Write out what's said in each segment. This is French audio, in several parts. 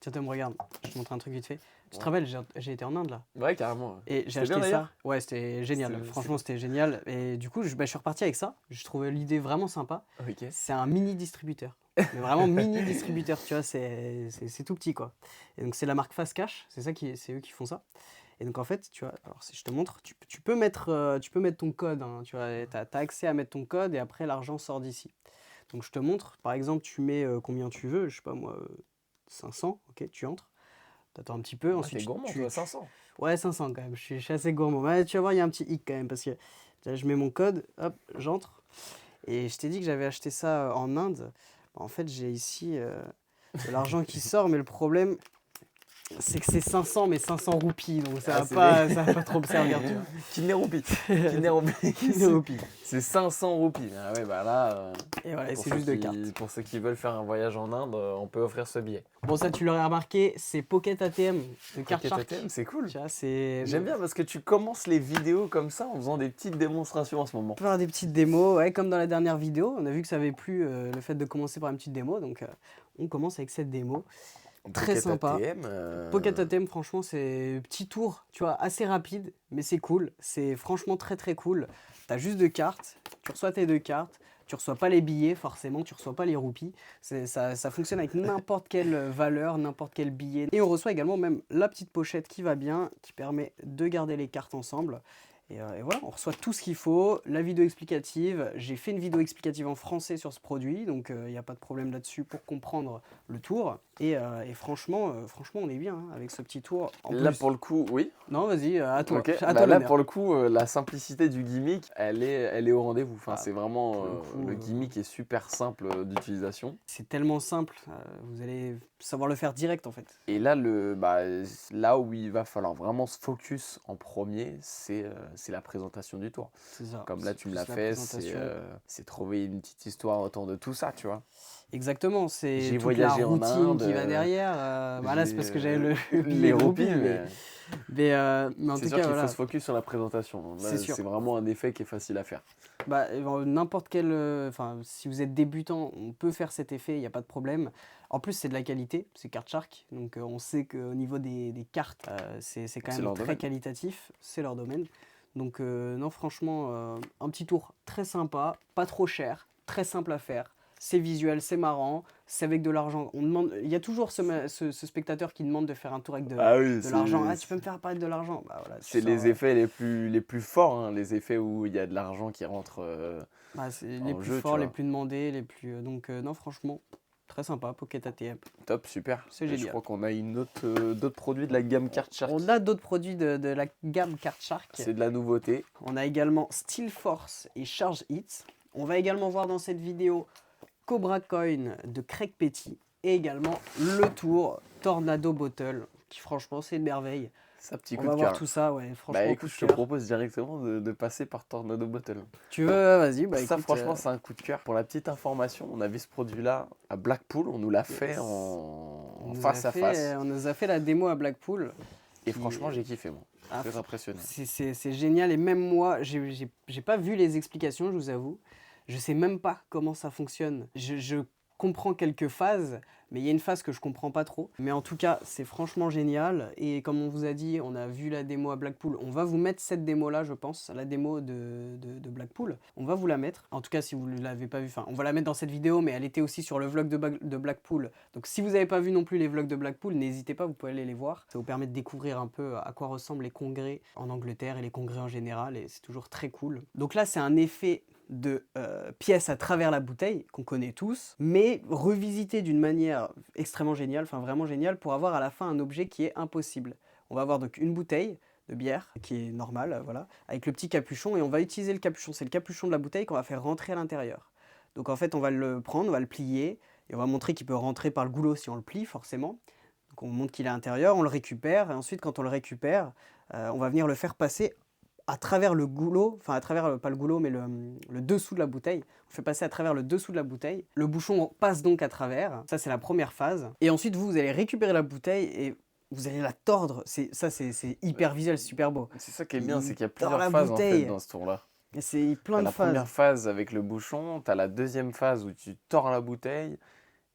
Tiens, Tom, regarde, je te montre un truc vite fait. Tu te rappelles, j'ai été en Inde là. Ouais, carrément. Et j'ai C'était acheté bien, ça. d'ailleurs. Ouais, c'était génial. Franchement, c'était génial. Et du coup, je suis reparti avec ça. Je trouvais l'idée vraiment sympa. Ok. C'est un mini distributeur. Mais vraiment mini distributeur, tu vois, c'est tout petit quoi. Et donc c'est la marque Fast Cash, c'est eux qui font ça. Et donc en fait, tu vois, alors si je te montre, tu peux mettre ton code, hein, tu vois, t'as accès à mettre ton code et après l'argent sort d'ici. Donc je te montre, par exemple, tu mets combien tu veux, je sais pas moi, 500, ok, tu entres. T'attends un petit peu, Ah, ensuite t'es gourmand, toi, 500. Ouais, 500 quand même, je suis assez gourmand. Ouais, tu vas voir, il y a un petit hic quand même, parce que là, je mets mon code, hop, j'entre. Et je t'ai dit que j'avais acheté ça en Inde. En fait, j'ai ici de l'argent qui sort, mais le problème, c'est que c'est 500, mais 500 roupies, donc ça va pas trop me servir, tu vois. Kidney roupie. Kidney roupie. Kidney roupies. C'est 500 roupies. Ah ouais, bah là, Et voilà, pour c'est ceux juste de cartes. pour ceux qui veulent faire un voyage en Inde, on peut offrir ce billet. Bon, ça, tu l'aurais remarqué, c'est Pocket ATM de Card Pocket Shark. ATM, c'est cool. Tu vois, c'est... J'aime bien parce que tu commences les vidéos comme ça en faisant des petites démonstrations en ce moment. On peut faire des petites démos, ouais, comme dans la dernière vidéo. On a vu que ça avait plu le fait de commencer par une petite démo, donc on commence avec cette démo. Très Pocket sympa. ATM, Pocket ATM, franchement, c'est petit tour, tu vois, assez rapide, mais c'est cool. C'est franchement très très cool. T'as juste 2 cartes, tu reçois tes 2 cartes, tu reçois pas les billets forcément, tu reçois pas les roupies. Ça fonctionne avec n'importe quelle valeur, n'importe quel billet. Et on reçoit également même la petite pochette qui va bien, qui permet de garder les cartes ensemble. Et voilà, on reçoit tout ce qu'il faut, la vidéo explicative. J'ai fait une vidéo explicative en français sur ce produit, donc il n'y a pas de problème là-dessus pour comprendre le tour. Et franchement, on est bien hein, avec ce petit tour. En là plus... pour le coup, oui. Non, vas-y, à toi. Ok. À Bah toi là l'honneur. pour le coup, la simplicité du gimmick, elle est au rendez-vous. Enfin, Ah, c'est vraiment pour le coup, le gimmick est super simple d'utilisation. C'est tellement simple, vous allez savoir le faire direct en fait. Et là, là où il va falloir vraiment se focus en premier, c'est la présentation du tour. C'est ça. Comme là, tu me plus l'as la fait, présentation. c'est trouver une petite histoire autour de tout ça, tu vois. Exactement, c'est J'ai toute la voyagé en routine Inde, qui va derrière. Bah là, c'est parce que j'avais le les billet roupies, groupie, mais en c'est tout sûr cas, qu'il faut voilà. se focus sur la présentation. Là, C'est sûr. c'est vraiment un effet qui est facile à faire. Bah, n'importe quel. Enfin, si vous êtes débutant, on peut faire cet effet, il n'y a pas de problème. En plus, c'est de la qualité, c'est Card Shark. Donc, on sait qu'au niveau des cartes, c'est quand C'est même leur très domaine. qualitatif. C'est leur domaine. Donc, non, franchement, un petit tour très sympa, pas trop cher, très simple à faire. C'est visuel, c'est marrant, c'est avec de l'argent. Il y a toujours ce spectateur qui demande de faire un tour avec Ah oui, de l'argent. Ah, tu peux me faire apparaître de l'argent? Bah voilà, tu c'est sors, les effets les plus forts, hein, les effets où il y a de l'argent qui rentre bah, c'est les en plus jeu, tu forts, les vois. plus demandés, les plus. Donc, non, franchement, très sympa, Pocket ATM. Top, super. C'est Et je génial. crois qu'on a d'autres produits de la gamme Card Shark. On a d'autres produits de la gamme Card Shark. C'est de la nouveauté. On a également Steel Force et Charge Hit. On va également voir dans cette vidéo Cobra Coin de Craig Petty et également le tour Tornado Bottle, qui franchement c'est une merveille. Ça, petit On coup va de voir cœur. tout ça, ouais, franchement. Bah coup écoute, de je te cœur. propose directement de passer par Tornado Bottle. Tu veux, vas-y, bah Ça, écoute. franchement, c'est un coup de cœur. Pour la petite information, on a vu ce produit-là à Blackpool. On nous l'a fait Yes. en face à face. On nous a fait la démo à Blackpool. Et franchement, j'ai kiffé, moi. Ah, Très impressionné. C'est génial et même moi, j'ai pas vu les explications, je vous avoue. Je sais même pas comment ça fonctionne. Je comprends quelques phases, mais il y a une phase que je comprends pas trop. Mais en tout cas, c'est franchement génial. Et comme on vous a dit, on a vu la démo à Blackpool. On va vous mettre cette démo-là, je pense, la démo de Blackpool. On va vous la mettre. En tout cas, si vous ne l'avez pas vue, enfin, on va la mettre dans cette vidéo, mais elle était aussi sur le vlog de Blackpool. Donc si vous n'avez pas vu non plus les vlogs de Blackpool, n'hésitez pas, vous pouvez aller les voir. Ça vous permet de découvrir un peu à quoi ressemblent les congrès en Angleterre et les congrès en général, et c'est toujours très cool. Donc là, c'est un effet de pièces à travers la bouteille, qu'on connaît tous, mais revisité d'une manière extrêmement géniale, enfin vraiment géniale, pour avoir à la fin un objet qui est impossible. On va avoir donc une bouteille de bière, qui est normale, voilà, avec le petit capuchon, et on va utiliser le capuchon. C'est le capuchon de la bouteille qu'on va faire rentrer à l'intérieur. Donc en fait, on va le prendre, on va le plier, et on va montrer qu'il peut rentrer par le goulot si on le plie, forcément. Donc on montre qu'il est à l'intérieur, on le récupère, et ensuite quand on le récupère, on va venir le faire passer à travers le goulot, enfin à travers, pas le goulot, mais le dessous de la bouteille. On fait passer à travers le dessous de la bouteille. Le bouchon passe donc à travers. Ça, c'est la première phase. Et ensuite, vous allez récupérer la bouteille et vous allez la tordre. C'est hyper visuel, c'est super beau. C'est ça qui est bien, c'est qu'il y a Tord plusieurs la phases en fait bouteille. dans ce tour-là. Et c'est plein T'as de la phases. première phase avec le bouchon, t'as la deuxième phase où tu tords la bouteille,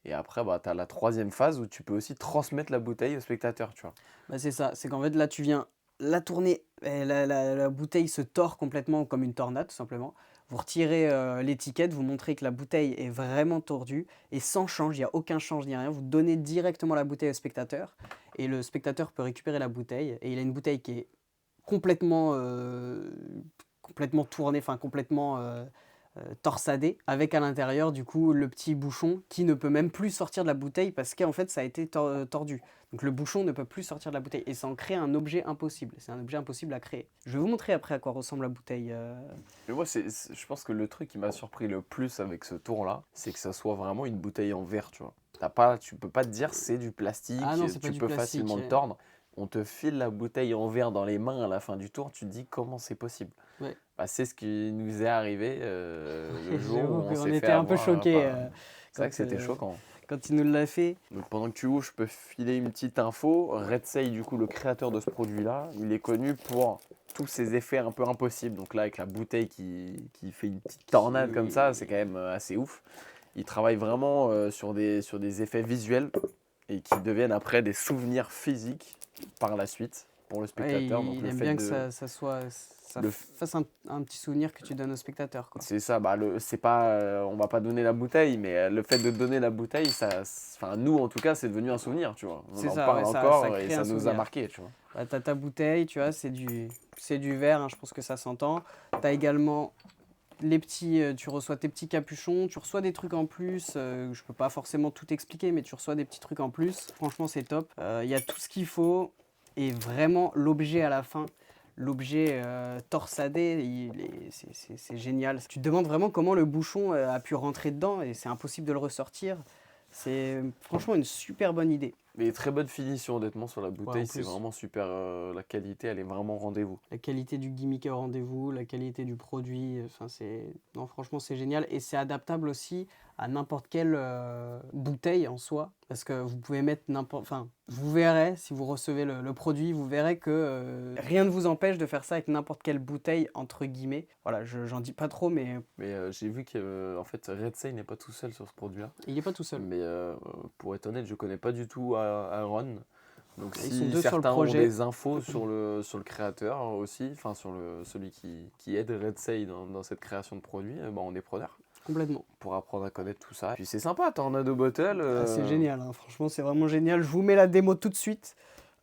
Et après, bah, tu as la troisième phase où tu peux aussi transmettre la bouteille au spectateur, tu vois. Bah, c'est ça, c'est qu'en fait là tu viens la tourner, et la bouteille se tord complètement comme une tornade tout simplement. Vous retirez l'étiquette, vous montrez que la bouteille est vraiment tordue et sans change, il n'y a aucun change ni rien. Vous donnez directement la bouteille au spectateur et le spectateur peut récupérer la bouteille et il a une bouteille qui est complètement, complètement tournée, enfin complètement torsadée, avec à l'intérieur du coup le petit bouchon qui ne peut même plus sortir de la bouteille parce qu'en fait ça a été tordu. Donc le bouchon ne peut plus sortir de la bouteille et ça en crée un objet impossible. C'est un objet impossible à créer. Je vais vous montrer après à quoi ressemble la bouteille. Mais moi, je pense que le truc qui m'a surpris le plus avec ce tour-là, c'est que ça soit vraiment une bouteille en verre, tu vois. Tu peux pas te dire c'est du plastique, Ah non, c'est pas tu du peux plastique. facilement le tordre. On te file la bouteille en verre dans les mains à la fin du tour, tu te dis comment c'est possible. Ouais. Bah, c'est ce qui nous est arrivé le jour où J'avoue on qu'on s'est fait était un peu avoir choqués c'est vrai que quand, c'était choquant. quand il nous l'a fait. Donc pendant que tu ouvres, je peux filer une petite info. Redsay, du coup, le créateur de ce produit-là, il est connu pour tous ces effets un peu impossibles. Donc là, avec la bouteille qui fait une petite tornade comme ça, c'est quand même assez ouf. Il travaille vraiment sur des effets visuels et qui deviennent après des souvenirs physiques par la suite pour le Ouais, spectateur. Donc il le aime fait bien de... que ça soit, ça le, fasse un petit souvenir que tu donnes au spectateur, quoi. C'est ça, bah c'est pas, on va pas donner la bouteille, mais le fait de donner la bouteille, enfin nous en tout cas, c'est devenu un souvenir, tu vois. On C'est en ça, parle ouais, ça encore et crée ça un nous a souvenir. marqué, tu vois. Bah, t'as ta bouteille, tu vois, c'est du verre, hein, je pense que ça s'entend. T'as également les petits, tu reçois tes petits capuchons, tu reçois des trucs en plus. Je peux pas forcément tout expliquer, mais tu reçois des petits trucs en plus. Franchement, c'est top. Il y a tout ce qu'il faut et vraiment l'objet à la fin. L'objet torsadé, c'est génial. Tu te demandes vraiment comment le bouchon a pu rentrer dedans et c'est impossible de le ressortir. C'est franchement une super bonne idée. Mais très bonne finition, honnêtement, sur la Ouais, bouteille, en c'est plus, vraiment super. La qualité, elle est vraiment au rendez-vous. la qualité du gimmick est au rendez-vous, la qualité du produit, enfin c'est... Non, franchement, c'est génial. Et c'est adaptable aussi à n'importe quelle bouteille en soi. Parce que vous pouvez mettre n'importe... Enfin, vous verrez, si vous recevez le produit, vous verrez que rien ne vous empêche de faire ça avec n'importe quelle bouteille, entre guillemets. Voilà, j'en dis pas trop, mais Mais j'ai vu qu'en fait, Redsay n'est pas tout seul sur ce produit-là. il n'est pas tout seul. Mais pour être honnête, je connais pas du tout Aaron. Donc Ils sont si deux sur le certains ont projet. des infos sur le créateur aussi, enfin sur celui qui aide Redsay dans cette création de produit, ben on est preneur Complètement. pour apprendre à connaître tout ça. Puis c'est sympa, t'en as deux bottles. Ah, c'est génial, hein. Franchement, c'est vraiment génial. Je vous mets la démo tout de suite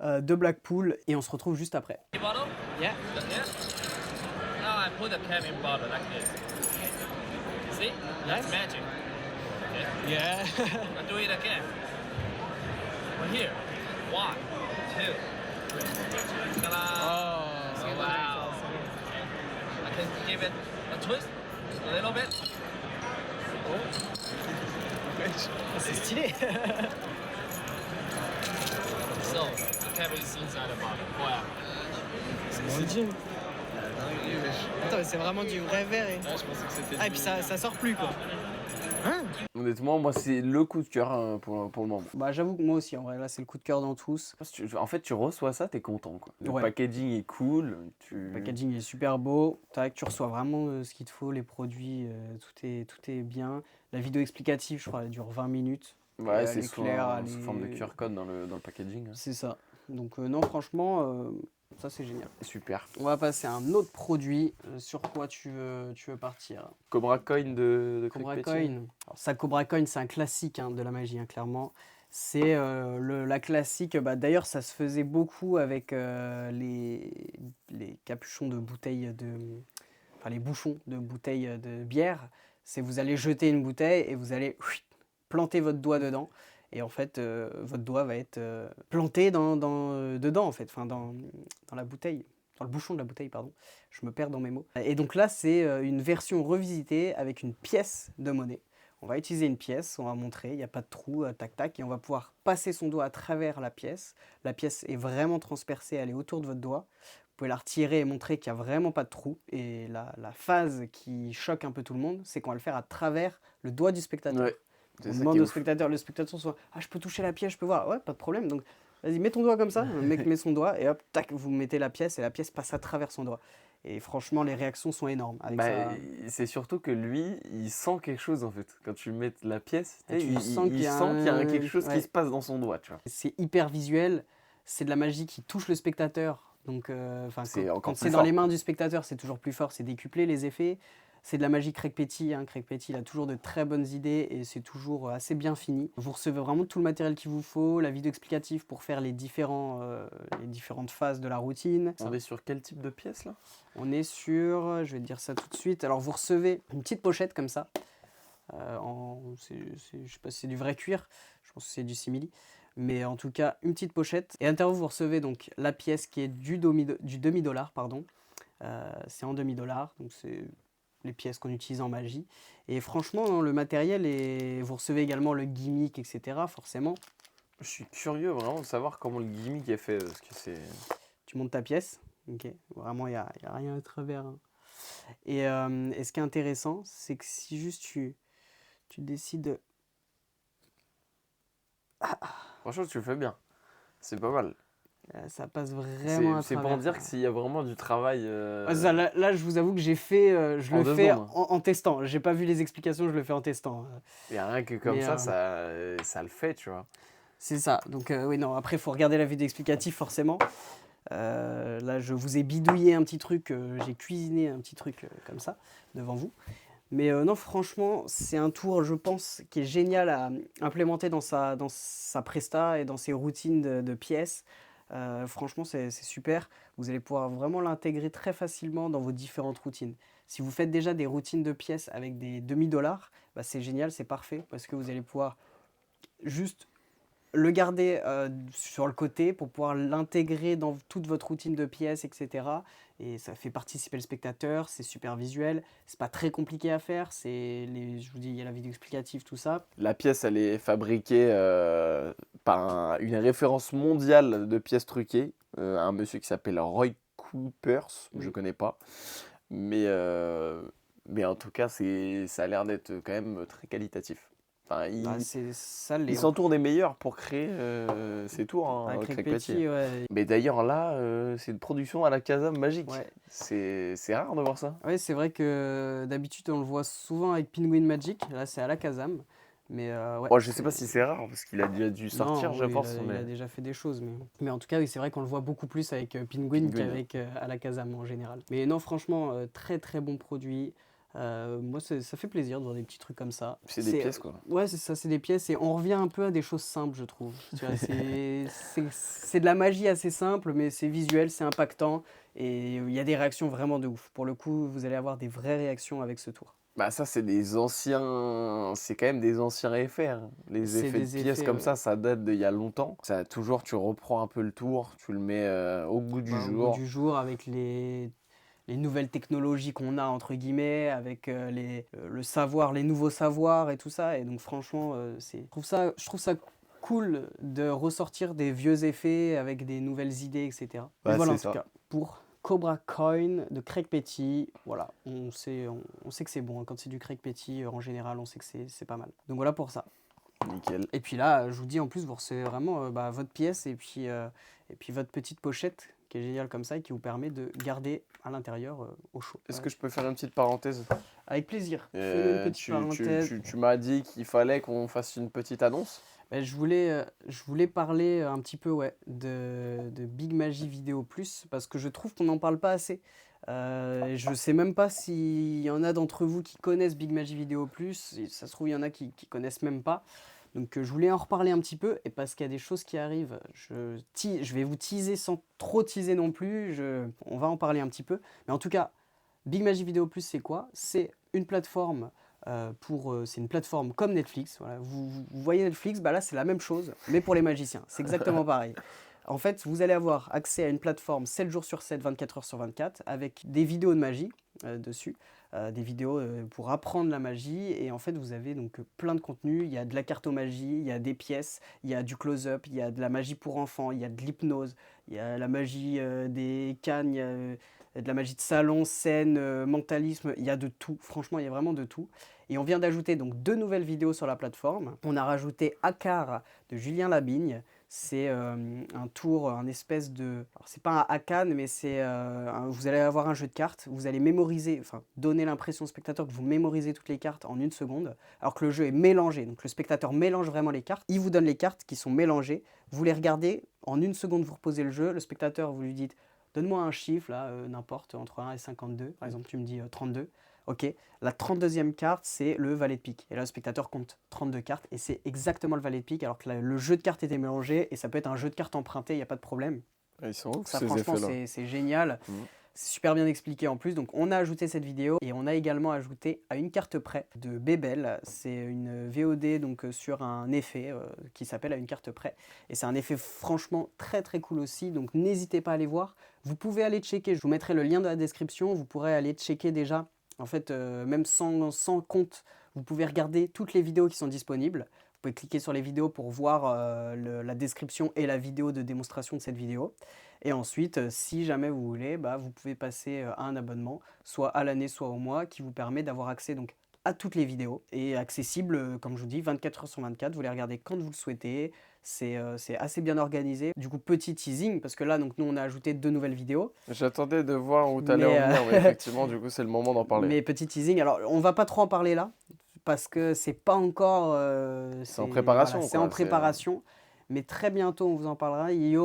de Blackpool et on se retrouve juste après. Bottle? Yeah. Yeah. Now I put the cap in bottle like this. See? That's Yes. magic. Okay. Yeah. I'll do it again. Right here. 1, 2, 3. Ta-da! Oh, wow. I can give it a twist, a little bit. C'est stylé. So, the cap is inside the bottle. Wow. C'est Dieu. Attends, mais c'est vraiment du vrai verre. Ouais, je pensais que c'était Ah, et puis ça sort plus, quoi. Hein? Honnêtement, moi c'est le coup de cœur hein, pour le moment. Bah, j'avoue que moi aussi, en vrai, là, c'est le coup de cœur dans tous. En fait, tu reçois ça, t'es content quoi. Le Ouais. packaging est cool. Le packaging est super beau. Tac, tu reçois vraiment ce qu'il te faut, les produits, tout est bien. La vidéo explicative, je crois, elle dure 20 minutes. Ouais, Et c'est elle est claire, elle sous forme de est- QR code dans le packaging. Hein. C'est ça. Donc, non, franchement, ça, c'est génial. Super. On va passer à un autre produit. Sur quoi tu veux partir? Cobra Coin de Craig Cobra Petit. Coin. Alors, ça, Cobra Coin, c'est un classique hein, de la magie, hein, clairement. C'est la classique. Bah, d'ailleurs, ça se faisait beaucoup avec les capuchons de bouteilles enfin, les bouchons de bouteilles de bière. C'est vous allez jeter une bouteille et vous allez planter votre doigt dedans. Et en fait, votre doigt va être planté dedans, en fait, enfin, dans la bouteille, dans le bouchon de la bouteille, pardon. Je me perds dans mes mots. Et donc là, c'est une version revisitée avec une pièce de monnaie. On va utiliser une pièce, on va montrer, il n'y a pas de trou, tac tac, et on va pouvoir passer son doigt à travers la pièce. La pièce est vraiment transpercée, elle est autour de votre doigt. Vous pouvez la retirer et montrer qu'il n'y a vraiment pas de trou. Et la phase qui choque un peu tout le monde, c'est qu'on va le faire à travers le doigt du spectateur. Ouais. C'est On ça demande qui est au ouf. spectateur, le spectateur soit « Ah, je peux toucher la pièce, je peux voir ». Ouais, pas de problème. Donc, Vas-y, mets ton doigt comme ça. Le mec met son doigt et hop, tac, vous mettez la pièce et la pièce passe à travers son doigt. Et franchement, les réactions sont énormes. Avec Bah, ça, c'est surtout que lui, il sent quelque chose en fait. Quand tu mets la pièce, Et tu il sens qu'il y a sent qu'il y a un- quelque chose ouais. qui se passe dans son doigt, tu vois. c'est hyper visuel. C'est de la magie qui touche le spectateur. Donc, C'est encore quand plus c'est dans fort. les mains du spectateur, c'est toujours plus fort. C'est décuplé les effets. C'est de la magie Craig Petty. Craig Petty, il a toujours de très bonnes idées et c'est toujours assez bien fini. Vous recevez vraiment tout le matériel qu'il vous faut, la vidéo explicative pour faire les différentes phases de la routine. On est sur quel type de pièce là? On est sur, je vais te dire ça tout de suite. Alors vous recevez une petite pochette comme ça. Je sais pas si c'est du vrai cuir, je pense que c'est du simili. Mais en tout cas, une petite pochette. Et à l'intérieur, vous recevez donc la pièce qui est du demi-dollar, pardon. C'est en demi-dollar, donc c'est les pièces qu'on utilise en magie. Et franchement, le matériel, vous recevez également le gimmick, etc. Forcément, Je suis curieux vraiment de savoir comment le gimmick est fait. Parce que c'est. tu montes ta pièce. Ok, vraiment, il n'y a rien à travers. Et ce qui est intéressant, c'est que si juste tu décides... Franchement, tu le fais bien. C'est pas mal. ça passe vraiment à C'est travers. pour dire que s'il y a vraiment du travail. Ouais, ça, là, je vous avoue que j'ai fait, je En le 2 fais secondes. en testant. J'ai pas vu les explications, je le fais en testant. Et rien que comme Mais, ça le fait, tu vois. C'est ça. Donc oui, non. Après, il faut regarder la vidéo explicative forcément. Là, je vous ai bidouillé un petit truc, j'ai cuisiné un petit truc comme ça devant vous. Mais non, franchement, c'est un tour, je pense, qui est génial à implémenter dans sa presta et dans ses routines de pièces. Franchement, c'est super. Vous allez pouvoir vraiment l'intégrer très facilement dans vos différentes routines. Si vous faites déjà des routines de pièces avec des demi-dollars, bah, c'est génial, c'est parfait parce que vous allez pouvoir juste le garder sur le côté pour pouvoir l'intégrer dans toute votre routine de pièces, etc. Et ça fait participer le spectateur, c'est super visuel, c'est pas très compliqué à faire, je vous dis, il y a la vidéo explicative, tout ça. La pièce, elle est fabriquée par une référence mondiale de pièces truquées. Un monsieur qui s'appelle Roy Coopers, je Oui. connais pas. Mais en tout cas, ça a l'air d'être quand même très qualitatif. Enfin, Bah, c'est ça il l'est. s'entoure des meilleurs pour créer ses tours, hein, Craig Craig Petty, Petty. ouais. Mais d'ailleurs, là, c'est une production à la Casa magique. Ouais. C'est rare de voir ça. Ouais, c'est vrai que d'habitude on le voit souvent avec Penguin Magic, là c'est à la Kazam. Mais ouais, Bon, je sais pas si c'est rare, parce qu'il a déjà dû sortir, non, je oui, pense. il mais... a déjà fait des choses. Mais en tout cas, oui, c'est vrai qu'on le voit beaucoup plus avec Penguin Penguin. qu'avec à la Kazam en général. Mais non, franchement, très très bon produit. Moi, ça fait plaisir de voir des petits trucs comme ça. C'est des pièces, quoi. Ouais, c'est ça, c'est des pièces. Et on revient un peu à des choses simples, je trouve. Tu vois, c'est de la magie assez simple, mais c'est visuel, c'est impactant. Et il y a des réactions vraiment de ouf. Pour le coup, vous allez avoir des vraies réactions avec ce tour. Bah ça, c'est des anciens... C'est quand même des anciens effets, hein. Les C'est effets de des pièces effets, comme ouais. ça date d'il y a longtemps. Ça, toujours, tu reprends un peu le tour, tu le mets au goût du Bah, au jour. goût du jour, avec les nouvelles technologies qu'on a, entre guillemets, avec le savoir, les nouveaux savoirs et tout ça. Et donc franchement, je trouve ça cool de ressortir des vieux effets avec des nouvelles idées, etc. Ouais, Mais voilà, en c'est tout ça. cas, pour Cobra Coin de Craig Petty, voilà, on sait que c'est bon. Quand c'est du Craig Petty, en général, on sait que c'est pas mal. Donc voilà pour ça. Nickel. Et puis là, je vous dis, en plus, vous recevez vraiment votre pièce et puis votre petite pochette qui est géniale comme ça et qui vous permet de garder à l'intérieur au chaud. Est-ce Ouais. que je peux faire une petite parenthèse? Avec plaisir. Fais-nous une petite parenthèse. Tu m'as dit qu'il fallait qu'on fasse une petite annonce. Ben, je voulais parler un petit peu de Big Magie Vidéo Plus parce que je trouve qu'on n'en parle pas assez. Je ne sais même pas s'il y en a d'entre vous qui connaissent Big Magie Vidéo Plus. Et ça se trouve, il y en a qui connaissent même pas. Donc je voulais en reparler un petit peu et parce qu'il y a des choses qui arrivent, je vais vous teaser sans trop teaser non plus. On va en parler un petit peu. Mais en tout cas, Big Magie Vidéo Plus, c'est quoi? C'est une plateforme c'est une plateforme comme Netflix. Voilà. Vous voyez Netflix, bah là c'est la même chose, mais pour les magiciens. C'est exactement pareil. En fait, vous allez avoir accès à une plateforme 7 jours sur 7, 24 heures sur 24, avec des vidéos de magie dessus, des vidéos pour apprendre la magie. Et en fait, vous avez donc plein de contenus. Il y a de la cartomagie, il y a des pièces, il y a du close-up, il y a de la magie pour enfants, il y a de l'hypnose, il y a la magie des cannes, il y a de la magie de salon, scène, mentalisme, il y a de tout. Franchement, il y a vraiment de tout. Et on vient d'ajouter donc 2 nouvelles vidéos sur la plateforme. On a rajouté Akar de Julien Labigne. C'est un tour, un espèce de... Alors, c'est pas un Hakan, mais c'est vous allez avoir un jeu de cartes. Vous allez mémoriser, enfin, donner l'impression au spectateur que vous mémorisez toutes les cartes en 1 seconde, alors que le jeu est mélangé. Donc le spectateur mélange vraiment les cartes. Il vous donne les cartes qui sont mélangées. Vous les regardez, en 1 seconde, vous reposez le jeu. Le spectateur, vous lui dites, donne-moi un chiffre, là, n'importe, entre 1 et 52. Par exemple, tu me dis 32. Ok, la 32e carte, c'est le valet de pique. Et là, le spectateur compte 32 cartes et c'est exactement le valet de pique, alors que le jeu de cartes était mélangé et ça peut être un jeu de cartes emprunté, il n'y a pas de problème. Ils sont ouf, Ça, ces franchement, effets-là. c'est génial. C'est super bien expliqué en plus. Donc, on a ajouté cette vidéo et on a également ajouté à une carte près de Bebel. C'est une VOD donc, sur un effet qui s'appelle à une carte près. Et c'est un effet franchement très très cool aussi. Donc, n'hésitez pas à aller voir. Vous pouvez aller checker. Je vous mettrai le lien dans la description. Vous pourrez aller checker déjà. En fait, même sans compte, vous pouvez regarder toutes les vidéos qui sont disponibles. Vous pouvez cliquer sur les vidéos pour voir la description et la vidéo de démonstration de cette vidéo. Et ensuite, si jamais vous voulez, bah, vous pouvez passer à un abonnement, soit à l'année, soit au mois, qui vous permet d'avoir accès donc, à toutes les vidéos. Et accessible, comme je vous dis, 24 heures sur 24. Vous les regardez quand vous le souhaitez. C'est assez bien organisé. Du coup, petit teasing, parce que là, donc, nous, on a ajouté 2 nouvelles vidéos. J'attendais de voir où tu allais Mais, en venir, mais effectivement, du coup, c'est le moment d'en parler. Mais petit teasing, alors on va pas trop en parler là, parce que c'est pas encore... c'est en préparation, voilà, c'est quoi, en préparation, mais très bientôt on vous en parlera. Il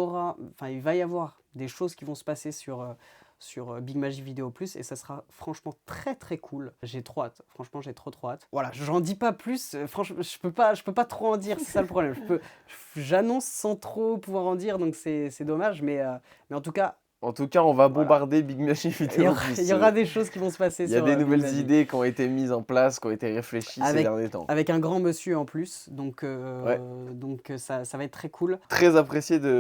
va y avoir des choses qui vont se passer sur Big Magic Video Plus et ça sera franchement très très cool. J'ai trop hâte, franchement j'ai trop hâte. Voilà, j'en dis pas plus, franchement je peux pas trop en dire, c'est ça le problème. J'annonce sans trop pouvoir en dire, donc c'est dommage, mais en tout cas... En tout cas, on va bombarder Big Magic Video Plus. Il y aura des choses qui vont se passer. Il y a des nouvelles idées qui ont été mises en place, qui ont été réfléchies ces derniers temps. Avec un grand monsieur en plus, donc ça va être très cool. Très apprécié dans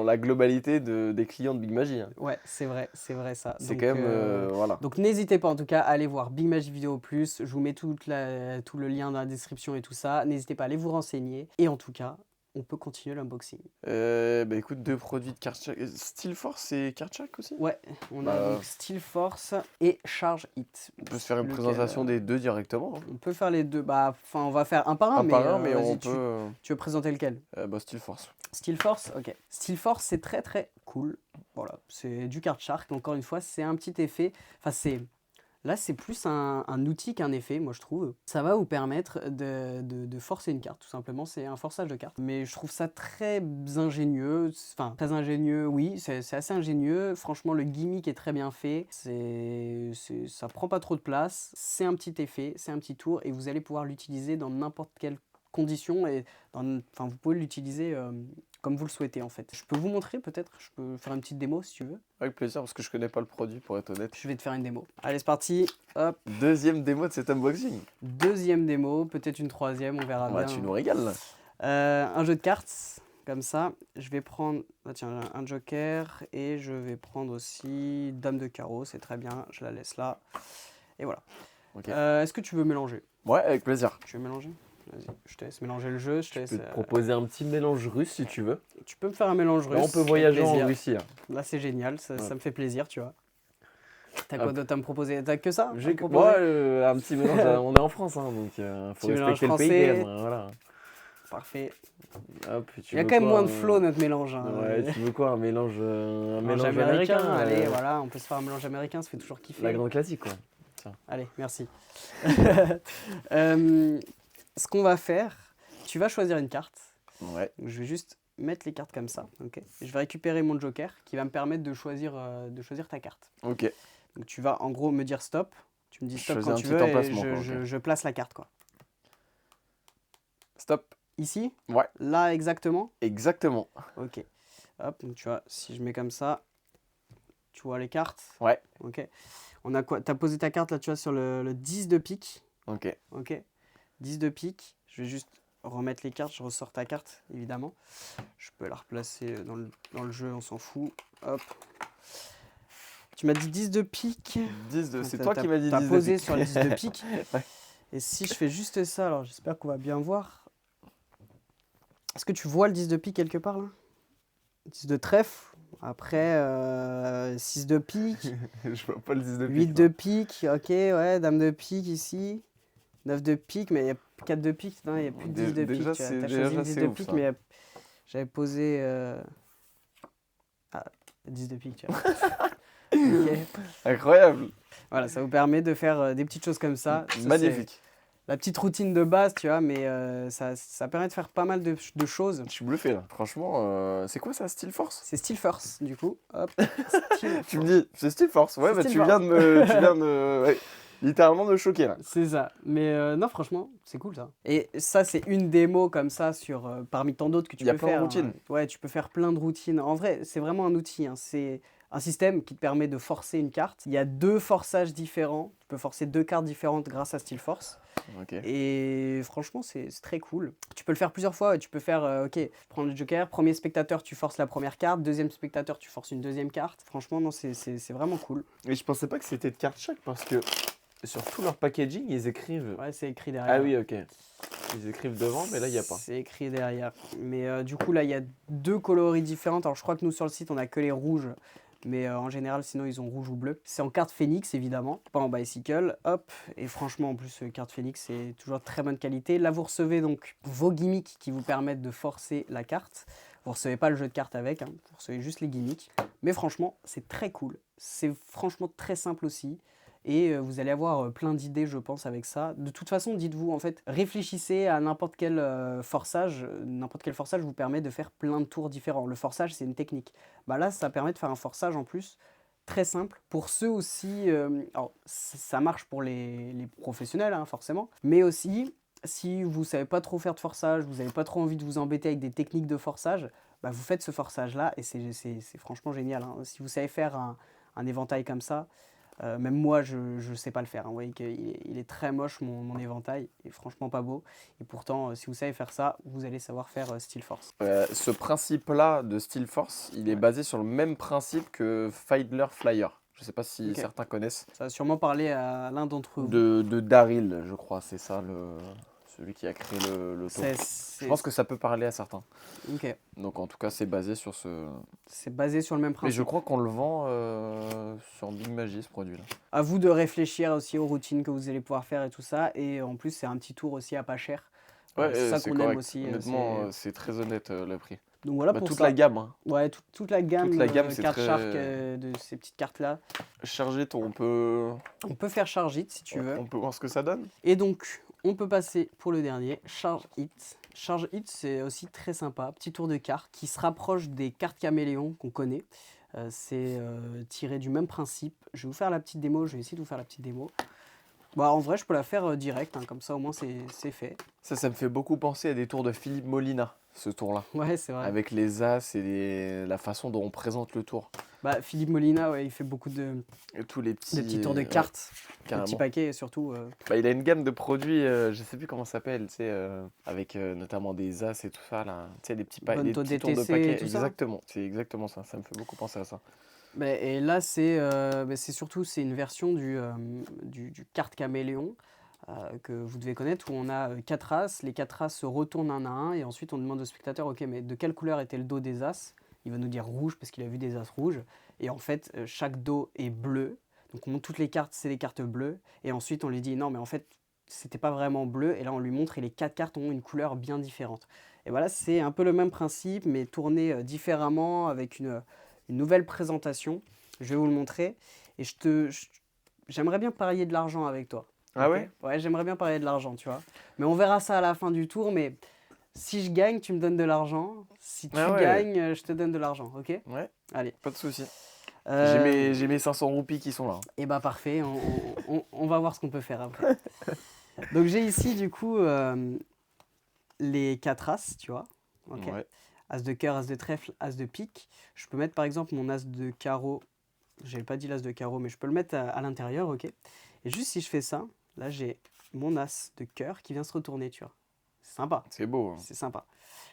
la globalité des clients de Big Magic. Hein. Ouais, c'est vrai ça. C'est quand même... voilà. Donc n'hésitez pas en tout cas à aller voir Big Magic Video Plus. Je vous mets tout le lien dans la description et tout ça. N'hésitez pas à aller vous renseigner. Et en tout cas... on peut continuer l'unboxing. Bah écoute, 2 produits de Karchak. Steel Force et Karchak aussi. Ouais, on a donc Steel Force et Charge Hit. On peut se faire une présentation des deux directement. Hein. On peut faire les deux. Bah, enfin, on va faire un par un. Mais on peut. Tu veux présenter lequel? Steel Force. Steel Force, ok. Steel Force, c'est très très cool. Voilà, c'est du Karchak. Encore une fois, c'est un petit effet. Enfin, là, c'est plus un outil qu'un effet, moi je trouve. Ça va vous permettre de forcer une carte, tout simplement. C'est un forçage de carte. Mais je trouve ça très ingénieux. Enfin, très ingénieux, oui, c'est assez ingénieux. Franchement, le gimmick est très bien fait. Ça prend pas trop de place. C'est un petit effet, c'est un petit tour. Et vous allez pouvoir l'utiliser dans n'importe quelle condition. Et vous pouvez l'utiliser... comme vous le souhaitez en fait. Je peux vous montrer peut-être, je peux faire une petite démo si tu veux. Avec plaisir parce que je connais pas le produit pour être honnête. Je vais te faire une démo. Allez c'est parti, hop. Deuxième démo de cet unboxing. Deuxième démo, peut-être une troisième, on verra bien. Tu nous régales. Un jeu de cartes, comme ça. Je vais prendre un joker et je vais prendre aussi dame de carreau, c'est très bien, je la laisse là. Et voilà. Okay. Est-ce que tu veux mélanger? Ouais, avec plaisir. Tu veux mélanger? Vas-y, je te laisse mélanger le jeu. Je peux te proposer un petit mélange russe si tu veux. Tu peux me faire un mélange russe. Là, on peut voyager en Russie. Hein. Là, c'est génial, ça me fait plaisir, tu vois. T'as quoi d'autre à me proposer? T'as que ça? J'ai un petit mélange. On est en France, hein, donc faut respecter le pays. Voilà. Parfait. Hop, il y a quand même moins de flow notre mélange. Hein. Ouais, tu veux quoi? Un mélange américain. Allez, voilà, on peut se faire un mélange américain, ça fait toujours kiffer. La grande classique, quoi. Tiens. Allez, merci. Ce qu'on va faire, tu vas choisir une carte. Ouais. Je vais juste mettre les cartes comme ça. Okay. Je vais récupérer mon joker qui va me permettre de choisir ta carte. Ok. Donc tu vas en gros me dire stop. Tu me dis stop quand tu veux et je place la carte quoi. Stop. Ici? Ouais. Là exactement? Exactement. Ok. Hop, donc tu vois, si je mets comme ça, tu vois les cartes? Ouais. Ok. On a quoi? Tu as posé ta carte là, tu vois, sur le 10 de pique. Ok. Ok. 10 de pique. Je vais juste remettre les cartes, je ressors ta carte, évidemment. Je peux la replacer dans le jeu, on s'en fout. Hop. Tu m'as dit 10 de pique. 10 de... C'est toi qui m'as dit 10 de pique. Tu as posé sur les 10 de pique. Ouais. Et si je fais juste ça, alors j'espère qu'on va bien voir. Est-ce que tu vois le 10 de pique quelque part là? 10 de trèfle. Après, 6 de pique. Je vois pas le 10 de pique. 8 de pique, ok, ouais, dame de pique ici. 9 de pique, mais 4 de pique, non, il n'y a plus de 10 de pique. Déjà, Tu as c'est choisi déjà une 10 assez de ouf, pique, ça. mais j'avais posé. Ah, 10 de pique, tu vois. Ok. Incroyable. Voilà, ça vous permet de faire des petites choses comme ça. Ça, c'est Magnifique. la petite routine de base, tu vois, mais ça permet de faire pas mal de choses. Je suis bluffé là. Franchement, c'est quoi ça, Steel Force? C'est Steel Force, du coup. Hop. Steel Tu me dis, c'est Steel Force. Ouais, C'est bah Steel tu Force. viens de me. Tu viens de. Ouais, littéralement de me choquer là. C'est ça. Mais non, franchement, c'est cool ça. Et ça, c'est une démo comme ça sur parmi tant d'autres que tu Il y a peux plein de faire. routines. Ouais, tu peux faire plein de routines. En vrai, c'est vraiment un outil, hein. C'est un système qui te permet de forcer une carte. Il y a 2 forçages différents. Tu peux forcer 2 cartes différentes grâce à Steel Force. Ok. Et franchement, c'est très cool. Tu peux le faire plusieurs fois. Tu peux faire, ok, prendre le joker. Premier spectateur, tu forces la première carte. Deuxième spectateur, tu forces une deuxième carte. Franchement, non, c'est vraiment cool. Mais je pensais pas que c'était de cartes chaque parce que sur tout leur packaging, ils écrivent. Ouais, c'est écrit derrière. Ah oui, ok. Ils écrivent devant, mais là, il n'y a pas. C'est écrit derrière. Mais du coup, là, il y a 2 coloris différentes. Alors, je crois que nous, sur le site, on a que les rouges. Mais en général, sinon, ils ont rouge ou bleu. C'est en carte Phoenix, évidemment. Pas en bicycle. Hop. Et franchement, en plus, carte Phoenix, c'est toujours de très bonne qualité. Là, vous recevez donc vos gimmicks qui vous permettent de forcer la carte. Vous recevez pas le jeu de cartes avec. Hein. Vous recevez juste les gimmicks. Mais franchement, c'est très cool. C'est franchement très simple aussi. Et vous allez avoir plein d'idées, je pense, avec ça. De toute façon, dites-vous, en fait, réfléchissez à n'importe quel forçage. N'importe quel forçage vous permet de faire plein de tours différents. Le forçage, c'est une technique. Bah là, ça permet de faire un forçage en plus très simple. Pour ceux aussi, alors ça marche pour les professionnels, hein, forcément. Mais aussi, si vous savez pas trop faire de forçage, vous n'avez pas trop envie de vous embêter avec des techniques de forçage, bah vous faites ce forçage-là et c'est franchement génial. Hein. Si vous savez faire un éventail comme ça, même moi, je ne sais pas le faire. Hein. Vous voyez qu'il est très moche, mon éventail. Il est franchement pas beau. Et pourtant, si vous savez faire ça, vous allez savoir faire Steel Force. Ce principe-là de Steel Force, il est basé sur le même principe que Fiddler Flyer. Je sais pas si Ok. certains connaissent. Ça va sûrement parler à l'un d'entre vous. De Daryl, je crois, c'est ça, celui qui a créé le tour. Je pense que ça peut parler à certains. Ok. Donc en tout cas, c'est basé sur ce... C'est basé sur le même Mais principe. je crois qu'on le vend sur Big Magie, ce produit-là. À vous de réfléchir aussi aux routines que vous allez pouvoir faire et tout ça. Et en plus, c'est un petit tour aussi à pas cher. Ouais, c'est ça c'est qu'on correct. aime aussi. Honnêtement, c'est très honnête le prix. Donc voilà Bah, pour toute ça. la gamme. Hein. Ouais, toute la gamme, Toute la gamme, c'est carte très- Shark, de ces petites cartes-là. Chargé, on peut... On peut faire Charge It si tu veux. on peut voir ce que ça donne. Et donc, on peut passer pour le dernier, Charge It. Charge It, c'est aussi très sympa. Petit tour de cartes qui se rapproche des cartes caméléons qu'on connaît. C'est tiré du même principe. Je vais vous faire la petite démo. Je vais essayer de vous faire la petite démo. Bah, en vrai, je peux la faire direct. Hein, comme ça, au moins, c'est fait. Ça me fait beaucoup penser à des tours de Philippe Molina, ce tour-là. Ouais, c'est vrai. Avec les as et la façon dont on présente le tour. Bah, Philippe Molina, ouais, il fait beaucoup de Et tous les petits... tours de ouais, cartes. Des carrément. petits paquets, surtout. Bah, il a une gamme de produits, je sais plus comment ça s'appelle, tu sais, avec notamment des as et tout ça, là. Tu sais, des petits, Bonto des petits tours de DTC et paquets. tout ça. Exactement, c'est exactement ça. Ça me fait beaucoup penser à ça. Et là, c'est surtout une version du carte caméléon que vous devez connaître, où on a 4 as. Les 4 as se retournent un à un et ensuite on demande au spectateur, ok, mais de quelle couleur était le dos des as? Il va nous dire rouge parce qu'il a vu des as rouges. Et en fait, chaque dos est bleu. Donc on montre toutes les cartes, c'est des cartes bleues. Et ensuite on lui dit, non, mais en fait, c'était pas vraiment bleu. Et là, on lui montre et les 4 cartes ont une couleur bien différente. Et voilà, c'est un peu le même principe, mais tourné différemment avec une nouvelle présentation. Je vais vous le montrer. Et j'aimerais bien parier de l'argent avec toi. Ah Ok. ouais? Ouais, j'aimerais bien parier de l'argent, tu vois. Mais on verra ça à la fin du tour. Mais si je gagne, tu me donnes de l'argent. Si tu Ah ouais. gagnes, je te donne de l'argent, ok? Ouais, Allez. pas de souci. Euh, J'ai mes 500 roupies qui sont là. Et bah parfait, on va voir ce qu'on peut faire après. Donc j'ai ici du coup les 4 as, tu vois. Ok. Ouais. As de cœur, as de trèfle, as de pique. Je peux mettre par exemple mon as de carreau. J'ai pas dit l'as de carreau, mais je peux le mettre à l'intérieur, ok. Et juste si je fais ça, là j'ai mon as de cœur qui vient se retourner, tu vois. C'est sympa, C'est beau. Hein. c'est sympa.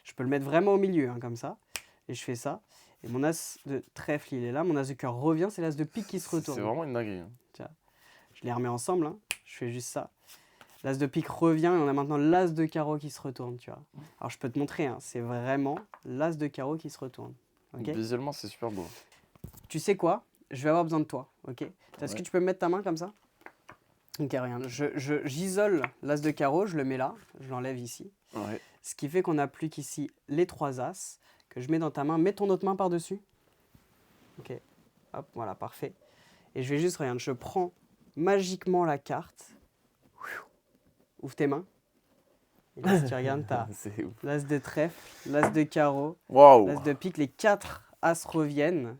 Je peux le mettre vraiment au milieu, hein, comme ça. Et je fais ça. Et mon as de trèfle, il est là. Mon as de cœur revient, c'est l'as de pique qui se retourne. C'est vraiment une dinguerie. Hein. Je les remets ensemble, hein. Je fais juste ça. L'as de pique revient et on a maintenant l'as de carreau qui se retourne, tu vois. Alors je peux te montrer, hein, c'est vraiment l'as de carreau qui se retourne. Ok. Visuellement, c'est super beau. Tu sais quoi? Je vais avoir besoin de toi, ok? Est-ce que Ouais. tu peux me mettre ta main comme ça? Ok, regarde, j'isole l'as de carreau, je le mets là, je l'enlève ici. Ouais. Ce qui fait qu'on n'a plus qu'ici les 3 as que je mets dans ta main. Mets ton autre main par-dessus. Ok, hop, voilà, parfait. Et je vais juste, regarde, je prends magiquement la carte. Ouvre tes mains. Et là, si tu regardes, tu as C'est ouf. l'as de trèfle, l'as de carreau, Waouh. l'as de pique, les 4 as reviennent.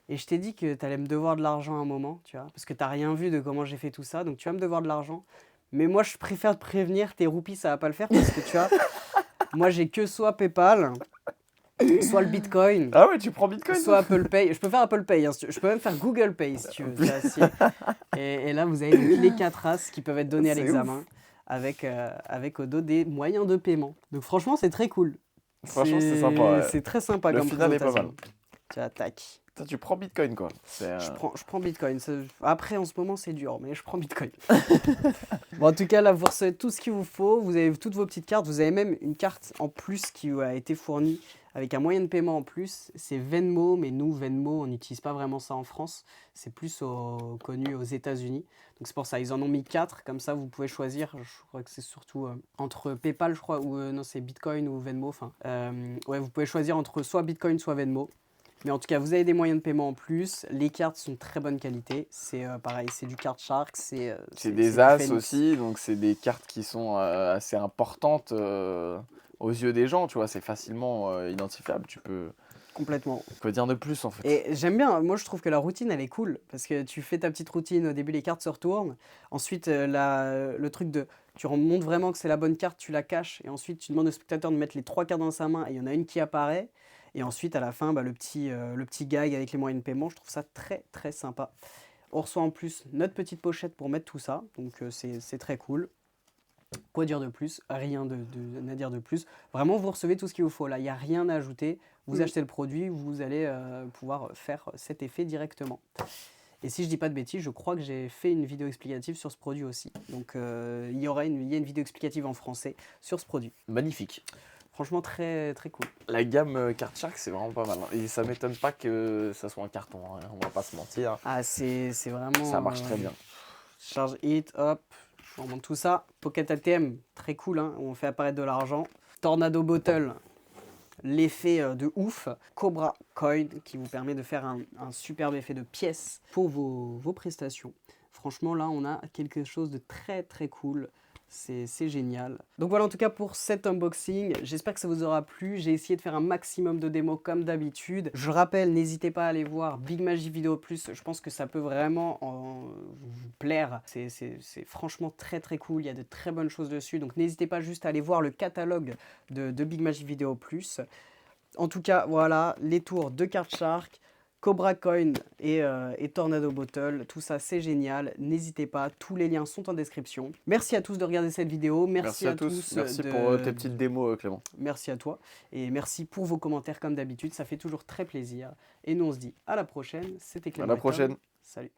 Et je t'ai dit que tu allais me devoir de l'argent à un moment, tu vois, parce que tu n'as rien vu de comment j'ai fait tout ça, donc tu vas me devoir de l'argent. Mais moi, je préfère te prévenir, tes roupies, ça va pas le faire, parce que tu vois, moi, j'ai que soit PayPal, soit le Bitcoin, Ah ouais, tu prends Bitcoin soit toi Apple Pay. Je peux faire Apple Pay, hein, si tu veux. Je peux même faire Google Pay, si tu veux. Tu vois, et là, vous avez donc les 4 as qui peuvent être donnés à C'est l'examen, avec au dos des moyens de paiement. Donc franchement, c'est très cool. Franchement, c'est sympa, ouais. C'est très sympa Le comme final est pas présentation. Tu vois, tac. Toi, tu prends Bitcoin quoi. Je prends Bitcoin. Après, en ce moment, c'est dur, mais je prends Bitcoin. Bon, en tout cas, là, vous recevez tout ce qu'il vous faut. Vous avez toutes vos petites cartes. Vous avez même une carte en plus qui a été fournie avec un moyen de paiement en plus. C'est Venmo, mais nous, Venmo, on n'utilise pas vraiment ça en France. C'est plus connu aux États-Unis. Donc, c'est pour ça. Ils en ont mis 4. Comme ça, vous pouvez choisir. Je crois que c'est surtout entre PayPal, je crois, ou non, c'est Bitcoin ou Venmo. Enfin, ouais, vous pouvez choisir entre soit Bitcoin, soit Venmo. Mais en tout cas, vous avez des moyens de paiement en plus. Les cartes sont de très bonne qualité. C'est pareil, c'est du Card Shark. C'est des du as Phoenix. aussi, donc c'est des cartes qui sont assez importantes aux yeux des gens, tu vois, c'est facilement identifiable, tu peux Complètement. dire de plus en fait. Et j'aime bien, moi je trouve que la routine elle est cool. Parce que tu fais ta petite routine, au début les cartes se retournent. Ensuite, le truc de. Tu montres vraiment que c'est la bonne carte, tu la caches. Et ensuite, tu demandes au spectateur de mettre les 3 cartes dans sa main. Et il y en a une qui apparaît. Et ensuite, à la fin, le petit gag avec les moyens de paiement, je trouve ça très très sympa. On reçoit en plus notre petite pochette pour mettre tout ça, donc c'est très cool. Quoi dire de plus? Rien à dire de plus. Vraiment, vous recevez tout ce qu'il vous faut. Là, il n'y a rien à ajouter. Vous achetez le produit, vous allez pouvoir faire cet effet directement. Et si je dis pas de bêtises, je crois que j'ai fait une vidéo explicative sur ce produit aussi. Donc il y a une vidéo explicative en français sur ce produit. Magnifique. Franchement, très très cool. La gamme Card Shark, c'est vraiment pas mal. Hein. Et ça m'étonne pas que ça soit un carton, hein. On va pas se mentir. Ah, c'est vraiment... Ça marche très bien. Charge It, hop, on monte tout ça. Pocket ATM, très cool, hein, où on fait apparaître de l'argent. Tornado Bottle, l'effet de ouf. Cobra Coin, qui vous permet de faire un superbe effet de pièce pour vos prestations. Franchement, là, on a quelque chose de très très cool. C'est génial. Donc voilà en tout cas pour cet unboxing. J'espère que ça vous aura plu. J'ai essayé de faire un maximum de démos comme d'habitude. Je rappelle, n'hésitez pas à aller voir Big Magic Video Plus. Je pense que ça peut vraiment vous plaire. C'est franchement très très cool. Il y a de très bonnes choses dessus. Donc n'hésitez pas juste à aller voir le catalogue de Big Magic Video Plus. En tout cas, voilà, les tours de Card Shark, Cobra Coin et Tornado Bottle, tout ça c'est génial, n'hésitez pas, tous les liens sont en description. Merci à tous de regarder cette vidéo, merci à tous. Merci pour tes petites démos Clément. Merci à toi et merci pour vos commentaires comme d'habitude, ça fait toujours très plaisir. Et nous on se dit à la prochaine, c'était Clément. À la prochaine. Salut.